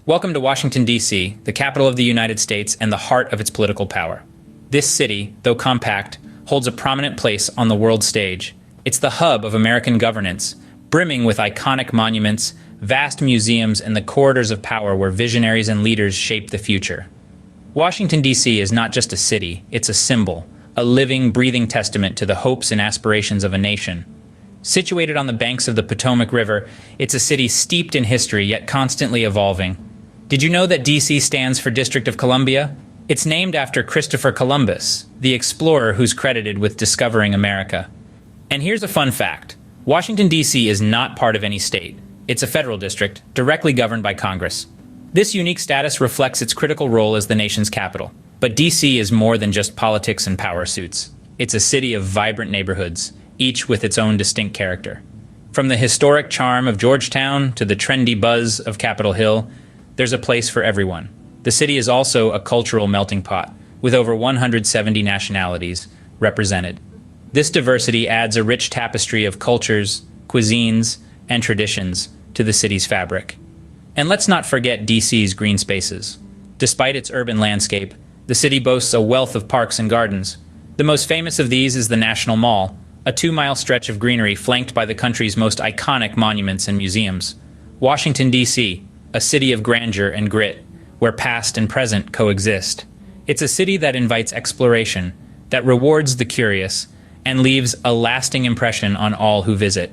Welcome to Washington, D.C., the capital of the United States and the heart of its political power. This city, though compact, holds a prominent place on the world stage. It's the hub of American governance, brimming with iconic monuments, vast museums, and the corridors of power where visionaries and leaders shape the future. Washington, D.C. is not just a city, it's a symbol, a living, breathing testament to the hopes and aspirations of a nation. Situated on the banks of the Potomac River, it's a city steeped in history yet constantly evolving. Did you know that D.C. stands for District of Columbia? It's named after Christopher Columbus, the explorer who's credited with discovering America. And here's a fun fact. Washington, D.C. is not part of any state. It's a federal district, directly governed by Congress. This unique status reflects its critical role as the nation's capital. But D.C. is more than just politics and power suits. It's a city of vibrant neighborhoods, each with its own distinct character. From the historic charm of Georgetown to the trendy buzz of Capitol Hill, there's a place for everyone. The city is also a cultural melting pot, with over 170 nationalities represented. This diversity adds a rich tapestry of cultures, cuisines, and traditions to the city's fabric. And let's not forget DC's green spaces. Despite its urban landscape, the city boasts a wealth of parks and gardens. The most famous of these is the National Mall, a 2-mile stretch of greenery flanked by the country's most iconic monuments and museums. Washington, D.C., a city of grandeur and grit, where past and present coexist. It's a city that invites exploration, that rewards the curious, and leaves a lasting impression on all who visit.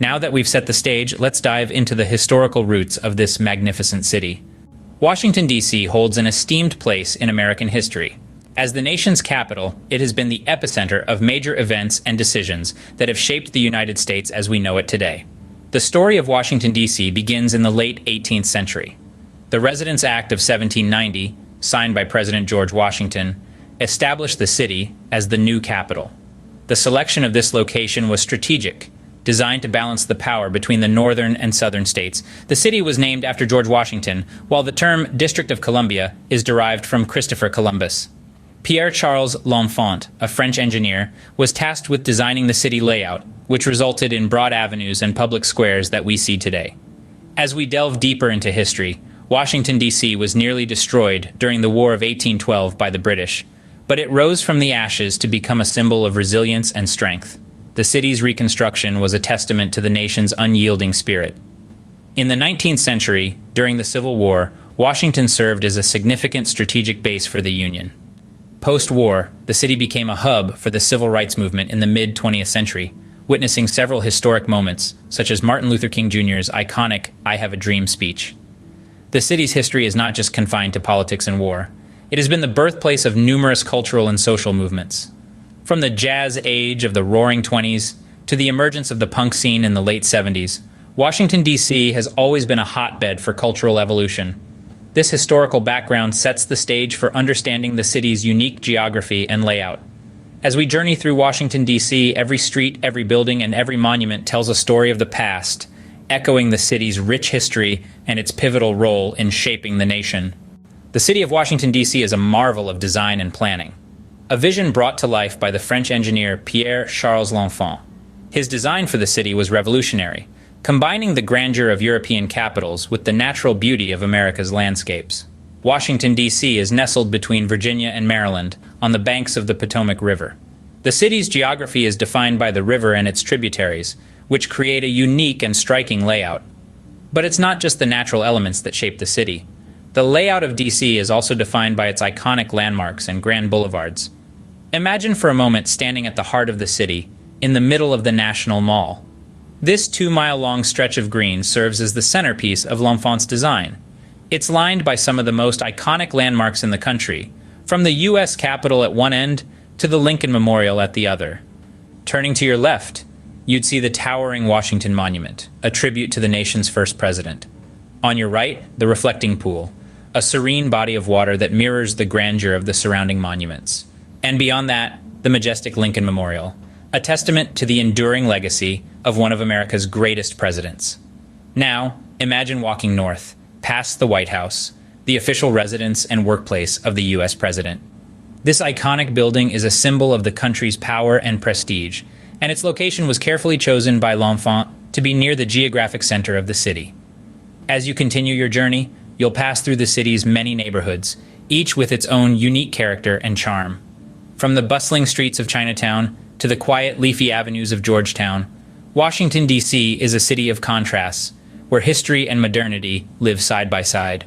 Now that we've set the stage, let's dive into the historical roots of this magnificent city. Washington, D.C. holds an esteemed place in American history. As the nation's capital, it has been the epicenter of major events and decisions that have shaped the United States as we know it today. The story of Washington, D.C. begins in the late 18th century. The Residence Act of 1790, signed by President George Washington, established the city as the new capital. The selection of this location was strategic, designed to balance the power between the northern and southern states. The city was named after George Washington, while the term District of Columbia is derived from Christopher Columbus. Pierre-Charles L'Enfant, a French engineer, was tasked with designing the city layout, which resulted in broad avenues and public squares that we see today. As we delve deeper into history, Washington, D.C. was nearly destroyed during the War of 1812 by the British, but it rose from the ashes to become a symbol of resilience and strength. The city's reconstruction was a testament to the nation's unyielding spirit. In the 19th century, during the Civil War, Washington served as a significant strategic base for the Union. Post-war, the city became a hub for the civil rights movement in the mid-20th century, witnessing several historic moments, such as Martin Luther King Jr.'s iconic "I Have a Dream" speech. The city's history is not just confined to politics and war. It has been the birthplace of numerous cultural and social movements. From the jazz age of the Roaring '20s to the emergence of the punk scene in the late '70s, Washington, D.C. has always been a hotbed for cultural evolution. This historical background sets the stage for understanding the city's unique geography and layout. As we journey through Washington, D.C., every street, every building, and every monument tells a story of the past, echoing the city's rich history and its pivotal role in shaping the nation. The city of Washington, D.C. is a marvel of design and planning. A vision brought to life by the French engineer Pierre-Charles L'Enfant. His design for the city was revolutionary, combining the grandeur of European capitals with the natural beauty of America's landscapes. Washington, D.C. is nestled between Virginia and Maryland, on the banks of the Potomac River. The city's geography is defined by the river and its tributaries, which create a unique and striking layout. But it's not just the natural elements that shape the city. The layout of D.C. is also defined by its iconic landmarks and grand boulevards. Imagine for a moment standing at the heart of the city, in the middle of the National Mall. This 2-mile-long stretch of green serves as the centerpiece of L'Enfant's design. It's lined by some of the most iconic landmarks in the country, from the U.S. Capitol at one end to the Lincoln Memorial at the other. Turning to your left, you'd see the towering Washington Monument, a tribute to the nation's first president. On your right, the reflecting pool, a serene body of water that mirrors the grandeur of the surrounding monuments. And beyond that, the majestic Lincoln Memorial, a testament to the enduring legacy of one of America's greatest presidents. Now, imagine walking north, past the White House, the official residence and workplace of the U.S. president. This iconic building is a symbol of the country's power and prestige, and its location was carefully chosen by L'Enfant to be near the geographic center of the city. As you continue your journey, you'll pass through the city's many neighborhoods, each with its own unique character and charm. From the bustling streets of Chinatown to the quiet, leafy avenues of Georgetown, Washington, D.C. is a city of contrasts, where history and modernity live side by side.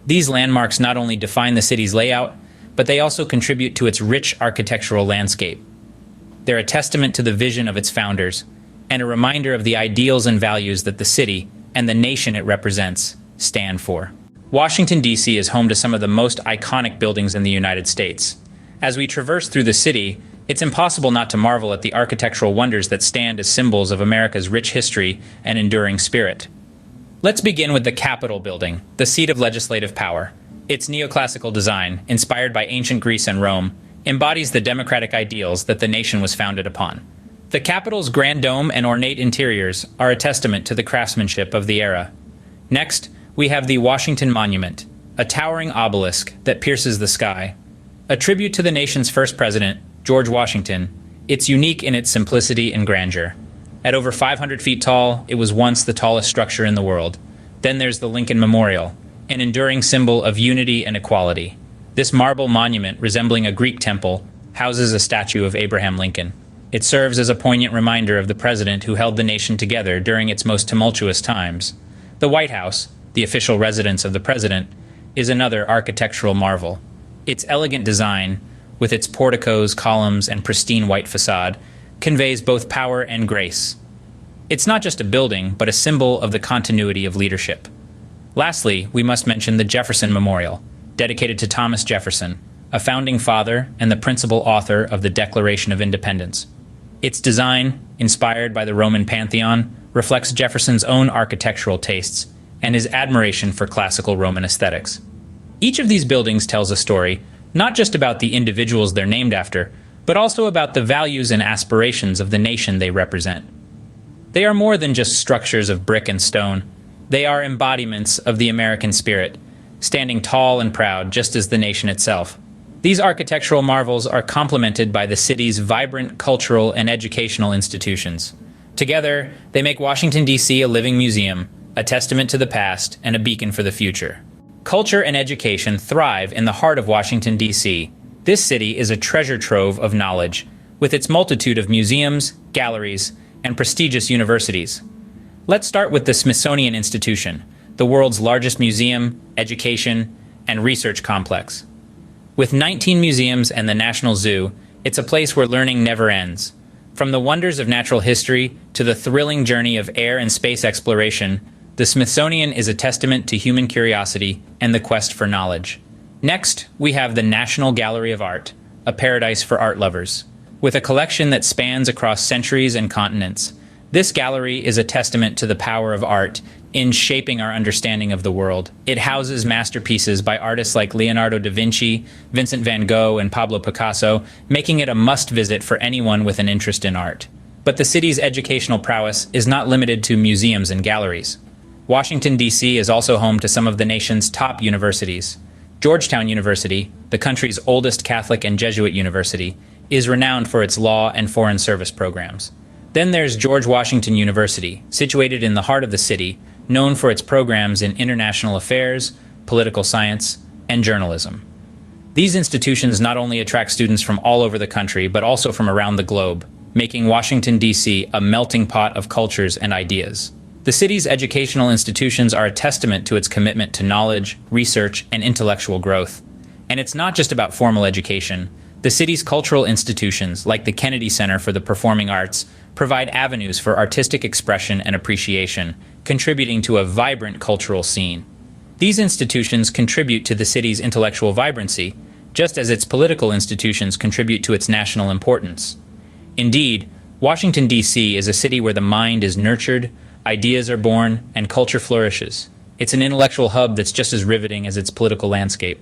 These landmarks not only define the city's layout, but they also contribute to its rich architectural landscape. They're a testament to the vision of its founders, and a reminder of the ideals and values that the city, and the nation it represents, stand for. Washington, D.C. is home to some of the most iconic buildings in the United States. As we traverse through the city, it's impossible not to marvel at the architectural wonders that stand as symbols of America's rich history and enduring spirit. Let's begin with the Capitol building, the seat of legislative power. Its neoclassical design, inspired by ancient Greece and Rome, embodies the democratic ideals that the nation was founded upon. The Capitol's grand dome and ornate interiors are a testament to the craftsmanship of the era. Next, we have the Washington Monument, a towering obelisk that pierces the sky. A tribute to the nation's first president, George Washington, it's unique in its simplicity and grandeur. At over 500 feet tall, it was once the tallest structure in the world. Then there's the Lincoln Memorial, an enduring symbol of unity and equality. This marble monument, resembling a Greek temple, houses a statue of Abraham Lincoln. It serves as a poignant reminder of the president who held the nation together during its most tumultuous times. The White House, the official residence of the president, is another architectural marvel. Its elegant design, with its porticos, columns, and pristine white facade, conveys both power and grace. It's not just a building, but a symbol of the continuity of leadership. Lastly, we must mention the Jefferson Memorial, dedicated to Thomas Jefferson, a founding father and the principal author of the Declaration of Independence. Its design, inspired by the Roman Pantheon, reflects Jefferson's own architectural tastes and his admiration for classical Roman aesthetics. Each of these buildings tells a story, not just about the individuals they're named after, but also about the values and aspirations of the nation they represent. They are more than just structures of brick and stone. They are embodiments of the American spirit, standing tall and proud just as the nation itself. These architectural marvels are complemented by the city's vibrant cultural and educational institutions. Together, they make Washington, D.C. a living museum, a testament to the past and a beacon for the future. Culture and education thrive in the heart of Washington, D.C. This city is a treasure trove of knowledge, with its multitude of museums, galleries, and prestigious universities. Let's start with the Smithsonian Institution, the world's largest museum, education, and research complex. With 19 museums and the National Zoo, it's a place where learning never ends. From the wonders of natural history to the thrilling journey of air and space exploration, the Smithsonian is a testament to human curiosity and the quest for knowledge. Next, we have the National Gallery of Art, a paradise for art lovers. With a collection that spans across centuries and continents, this gallery is a testament to the power of art in shaping our understanding of the world. It houses masterpieces by artists like Leonardo da Vinci, Vincent van Gogh, and Pablo Picasso, making it a must-visit for anyone with an interest in art. But the city's educational prowess is not limited to museums and galleries. Washington, D.C. is also home to some of the nation's top universities. Georgetown University, the country's oldest Catholic and Jesuit university, is renowned for its law and foreign service programs. Then there's George Washington University, situated in the heart of the city, known for its programs in international affairs, political science, and journalism. These institutions not only attract students from all over the country, but also from around the globe, making Washington, D.C. a melting pot of cultures and ideas. The city's educational institutions are a testament to its commitment to knowledge, research, and intellectual growth. And it's not just about formal education. The city's cultural institutions, like the Kennedy Center for the Performing Arts, provide avenues for artistic expression and appreciation, contributing to a vibrant cultural scene. These institutions contribute to the city's intellectual vibrancy, just as its political institutions contribute to its national importance. Indeed, Washington, D.C. is a city where the mind is nurtured, ideas are born, and culture flourishes. It's an intellectual hub that's just as riveting as its political landscape.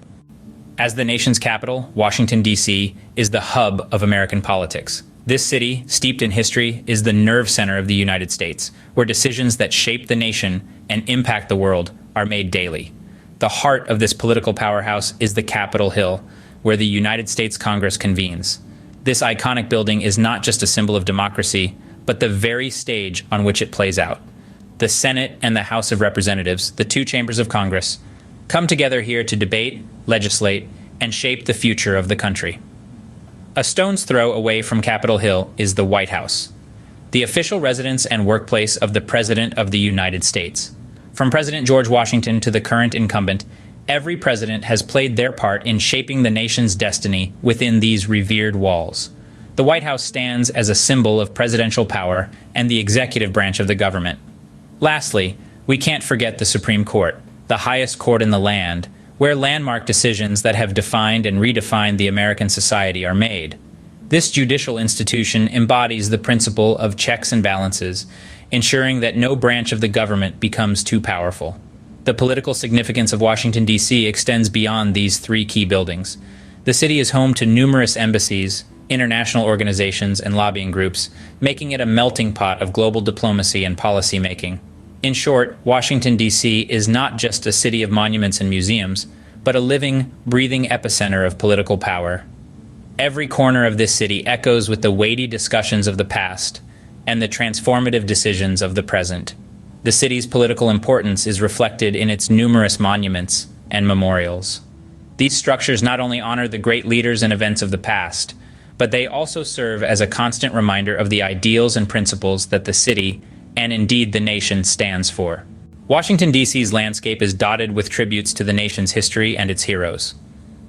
As the nation's capital, Washington, D.C. is the hub of American politics. This city, steeped in history, is the nerve center of the United States, where decisions that shape the nation and impact the world are made daily. The heart of this political powerhouse is the Capitol Hill, where the United States Congress convenes. This iconic building is not just a symbol of democracy, but the very stage on which it plays out. the Senate and the House of Representatives, the two chambers of Congress, come together here to debate, legislate, and shape the future of the country. A stone's throw away from Capitol Hill is the White House, the official residence and workplace of the President of the United States. From President George Washington to the current incumbent, every president has played their part in shaping the nation's destiny within these revered walls. The White House stands as a symbol of presidential power and the executive branch of the government. Lastly, we can't forget the Supreme Court, the highest court in the land, where landmark decisions that have defined and redefined the American society are made. This judicial institution embodies the principle of checks and balances, ensuring that no branch of the government becomes too powerful. The political significance of Washington, D.C. extends beyond these three key buildings. The city is home to numerous embassies, international organizations, and lobbying groups, making it a melting pot of global diplomacy and policy making. In short, Washington, D.C. is not just a city of monuments and museums, but a living, breathing epicenter of political power. Every corner of this city echoes with the weighty discussions of the past and the transformative decisions of the present. The city's political importance is reflected in its numerous monuments and memorials. These structures not only honor the great leaders and events of the past, but they also serve as a constant reminder of the ideals and principles that the city, and indeed the nation, stands for. Washington, D.C.'s landscape is dotted with tributes to the nation's history and its heroes.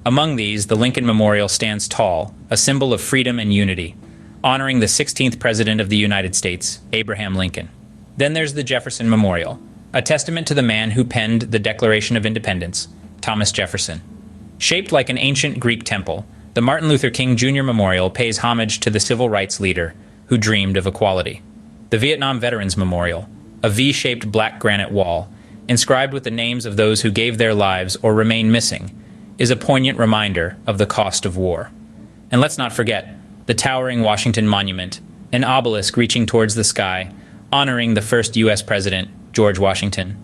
Among these, the Lincoln Memorial stands tall, a symbol of freedom and unity, honoring the 16th President of the United States, Abraham Lincoln. Then there's the Jefferson Memorial, a testament to the man who penned the Declaration of Independence, Thomas Jefferson. Shaped like an ancient Greek temple, the Martin Luther King Jr. Memorial pays homage to the civil rights leader who dreamed of equality. The Vietnam Veterans Memorial, a V-shaped black granite wall, inscribed with the names of those who gave their lives or remain missing, is a poignant reminder of the cost of war. And let's not forget the towering Washington Monument, an obelisk reaching towards the sky, honoring the first U.S. President, George Washington.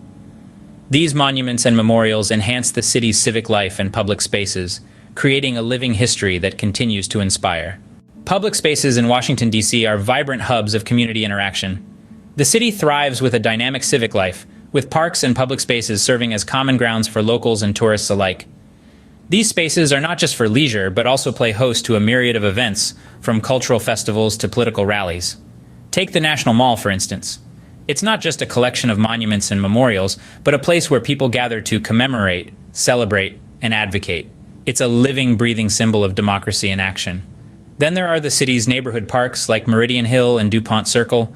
These monuments and memorials enhance the city's civic life and public spaces, creating a living history that continues to inspire. Public spaces in Washington, D.C. are vibrant hubs of community interaction. The city thrives with a dynamic civic life, with parks and public spaces serving as common grounds for locals and tourists alike. These spaces are not just for leisure, but also play host to a myriad of events, from cultural festivals to political rallies. Take the National Mall, for instance. It's not just a collection of monuments and memorials, but a place where people gather to commemorate, celebrate, and advocate. It's a living, breathing symbol of democracy in action. Then there are the city's neighborhood parks like Meridian Hill and DuPont Circle.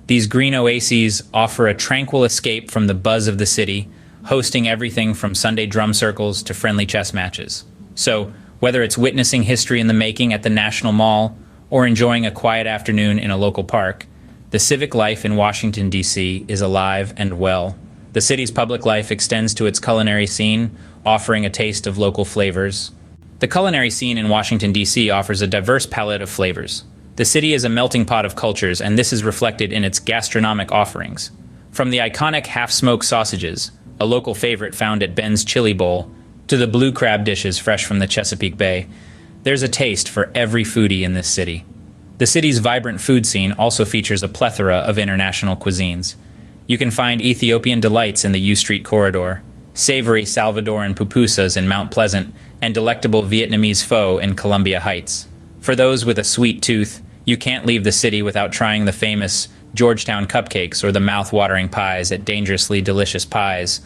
These green oases offer a tranquil escape from the buzz of the city, hosting everything from Sunday drum circles to friendly chess matches. So, whether it's witnessing history in the making at the National Mall or enjoying a quiet afternoon in a local park, the civic life in Washington, D.C. is alive and well. The city's public life extends to its culinary scene, offering a taste of local flavors. The culinary scene in Washington, D.C. offers a diverse palette of flavors. The city is a melting pot of cultures, and this is reflected in its gastronomic offerings. From the iconic half-smoked sausages, a local favorite found at Ben's Chili Bowl, to the blue crab dishes fresh from the Chesapeake Bay, there's a taste for every foodie in this city. The city's vibrant food scene also features a plethora of international cuisines. You can find Ethiopian delights in the U Street corridor, savory Salvadoran pupusas in Mount Pleasant, and delectable Vietnamese pho in Columbia Heights. For those with a sweet tooth, you can't leave the city without trying the famous Georgetown cupcakes or the mouth-watering pies at Dangerously Delicious Pies.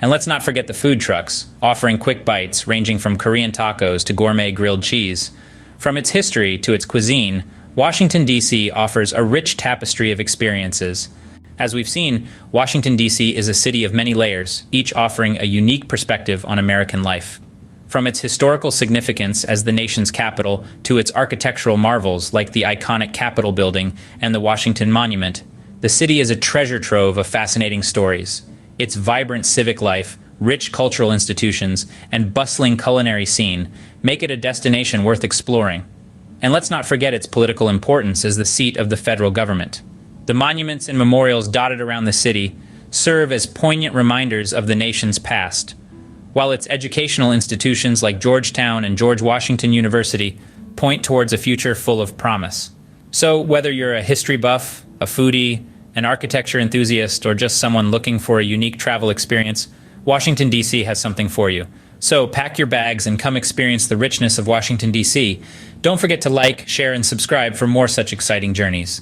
And let's not forget the food trucks, offering quick bites ranging from Korean tacos to gourmet grilled cheese. From its history to its cuisine, Washington, D.C. offers a rich tapestry of experiences. As we've seen, Washington, D.C. is a city of many layers, each offering a unique perspective on American life. From its historical significance as the nation's capital to its architectural marvels like the iconic Capitol building and the Washington Monument, the city is a treasure trove of fascinating stories. Its vibrant civic life, rich cultural institutions, and bustling culinary scene make it a destination worth exploring. And let's not forget its political importance as the seat of the federal government. The monuments and memorials dotted around the city serve as poignant reminders of the nation's past, while its educational institutions like Georgetown and George Washington University point towards a future full of promise. So whether you're a history buff, a foodie, an architecture enthusiast, or just someone looking for a unique travel experience, Washington, D.C. has something for you. So pack your bags and come experience the richness of Washington, D.C. Don't forget to like, share, and subscribe for more such exciting journeys.